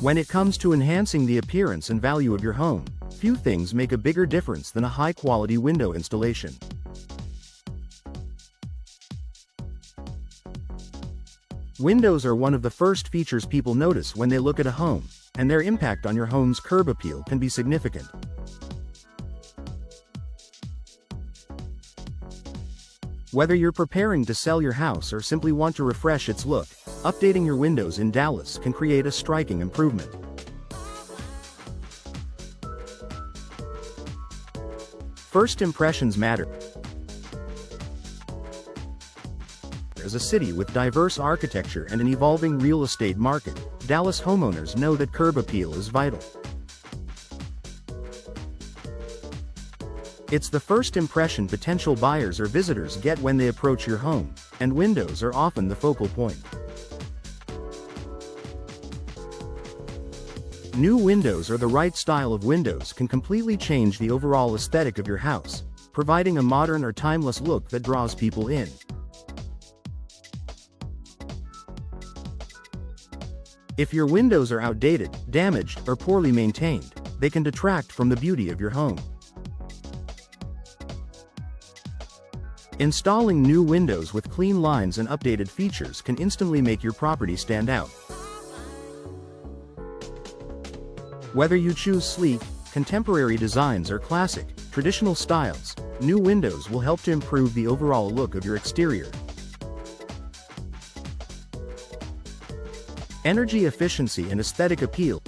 When it comes to enhancing the appearance and value of your home, few things make a bigger difference than a high-quality window installation. Windows are one of the first features people notice when they look at a home, and their impact on your home's curb appeal can be significant. Whether you're preparing to sell your house or simply want to refresh its look, updating your windows in Dallas can create a striking improvement. First impressions matter. As a city with diverse architecture and an evolving real estate market, Dallas homeowners know that curb appeal is vital. It's the first impression potential buyers or visitors get when they approach your home, and windows are often the focal point. New windows or the right style of windows can completely change the overall aesthetic of your house, providing a modern or timeless look that draws people in. If your windows are outdated, damaged, or poorly maintained, they can detract from the beauty of your home. Installing new windows with clean lines and updated features can instantly make your property stand out. Whether you choose sleek, contemporary designs or classic, traditional styles, new windows will help to improve the overall look of your exterior. Energy efficiency and aesthetic appeal.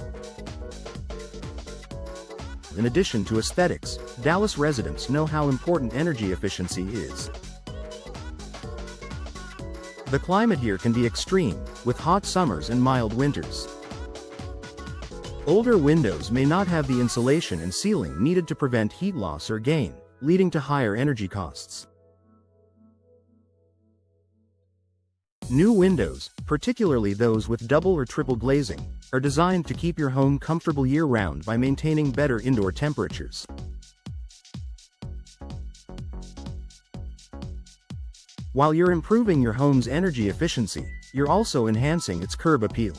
In addition to aesthetics, Dallas residents know how important energy efficiency is. The climate here can be extreme, with hot summers and mild winters. Older windows may not have the insulation and sealing needed to prevent heat loss or gain, leading to higher energy costs. New windows, particularly those with double or triple glazing, are designed to keep your home comfortable year-round by maintaining better indoor temperatures. While you're improving your home's energy efficiency, you're also enhancing its curb appeal.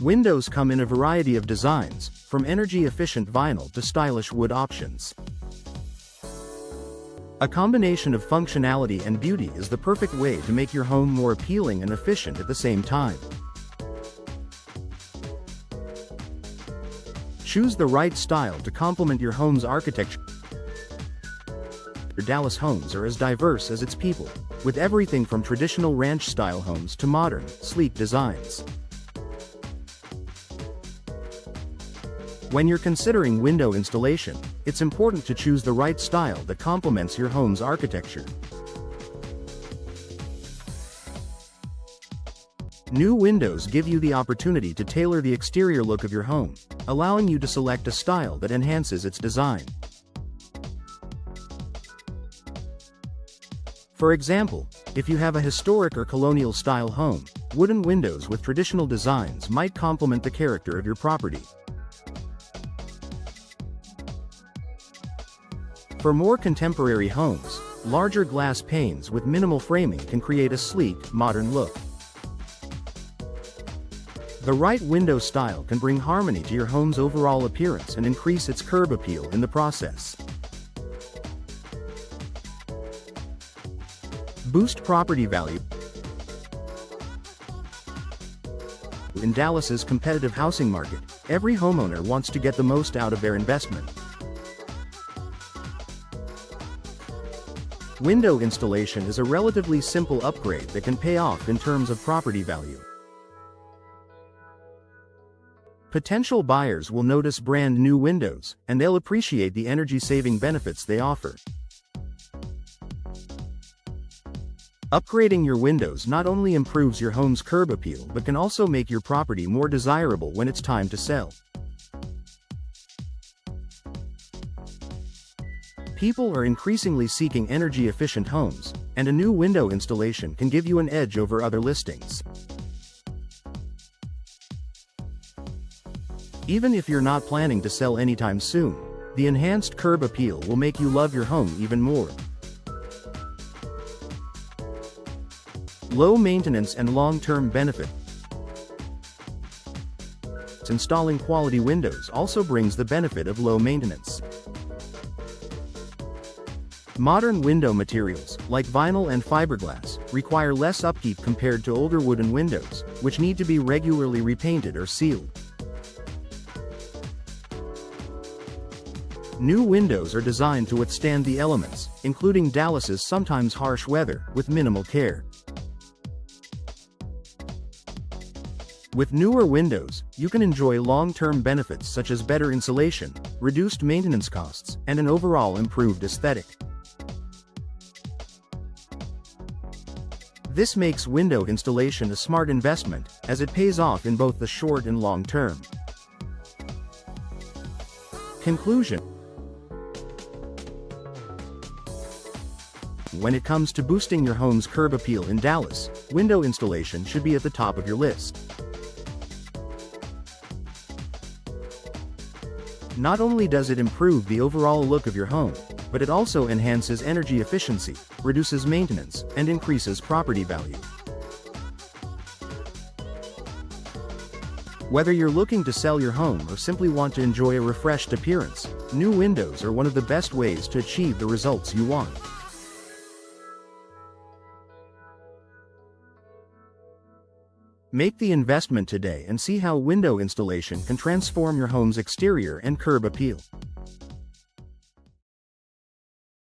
Windows come in a variety of designs, from energy-efficient vinyl to stylish wood options. A combination of functionality and beauty is the perfect way to make your home more appealing and efficient at the same time. Choose the right style to complement your home's architecture. Dallas homes are as diverse as its people, with everything from traditional ranch-style homes to modern, sleek designs. When you're considering window installation, it's important to choose the right style that complements your home's architecture. New windows give you the opportunity to tailor the exterior look of your home, allowing you to select a style that enhances its design. For example, if you have a historic or colonial-style home, wooden windows with traditional designs might complement the character of your property. For more contemporary homes, larger glass panes with minimal framing can create a sleek, modern look. The right window style can bring harmony to your home's overall appearance and increase its curb appeal in the process. Boost property value. In Dallas's competitive housing market, every homeowner wants to get the most out of their investment. Window installation is a relatively simple upgrade that can pay off in terms of property value. Potential buyers will notice brand new windows, and they'll appreciate the energy-saving benefits they offer. Upgrading your windows not only improves your home's curb appeal but can also make your property more desirable when it's time to sell. People are increasingly seeking energy-efficient homes, and a new window installation can give you an edge over other listings. Even if you're not planning to sell anytime soon, the enhanced curb appeal will make you love your home even more. Low maintenance and long-term benefit. installing quality windows also brings the benefit of low maintenance. Modern window materials, like vinyl and fiberglass, require less upkeep compared to older wooden windows, which need to be regularly repainted or sealed. New windows are designed to withstand the elements, including Dallas's sometimes harsh weather, with minimal care. With newer windows, you can enjoy long-term benefits such as better insulation, reduced maintenance costs, and an overall improved aesthetic. This makes window installation a smart investment, as it pays off in both the short and long term. Conclusion: when it comes to boosting your home's curb appeal in Dallas, window installation should be at the top of your list. Not only does it improve the overall look of your home, but it also enhances energy efficiency, reduces maintenance, and increases property value. Whether you're looking to sell your home or simply want to enjoy a refreshed appearance, new windows are one of the best ways to achieve the results you want. Make the investment today and see how window installation can transform your home's exterior and curb appeal.